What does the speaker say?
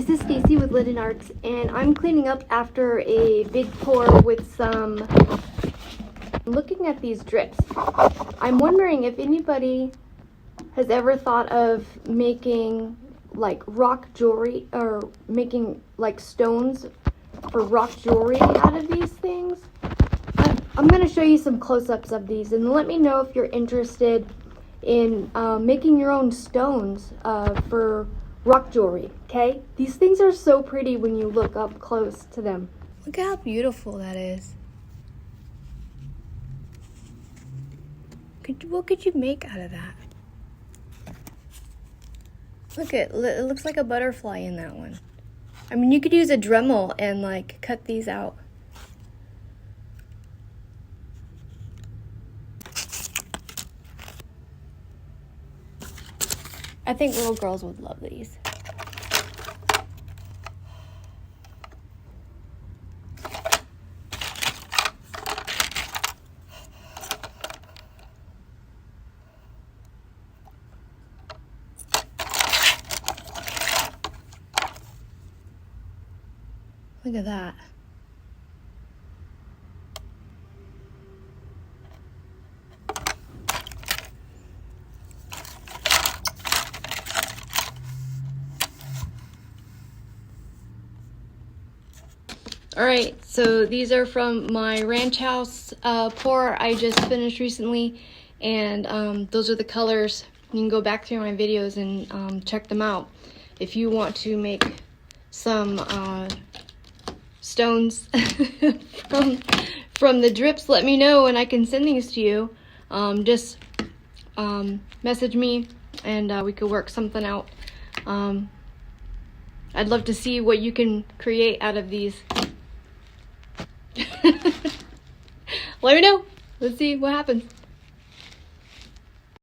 This is Stacy with Linden Arts, and I'm cleaning up after a big pour with some. Looking at these drips, I'm wondering if anybody has ever thought of making like rock jewelry or making like stones for rock jewelry out of these things. I'm going to show you some close-ups of these, and let me know if you're interested in making your own stones for rock jewelry. Okay, these things are so pretty when you look up close to them. Look how beautiful that is. What could you make out of that? Look, it looks like a butterfly in that one. I mean, you could use a Dremel and like cut these out. I think little girls would love these. Look at that. All right, so these are from my ranch house pour I just finished recently, and those are the colors. You can go back through my videos and check them out. If you want to make some stones from the drips, let me know and I can send these to you. Just message me and we could work something out. I'd love to see what you can create out of these. Let me know. Let's see what happens.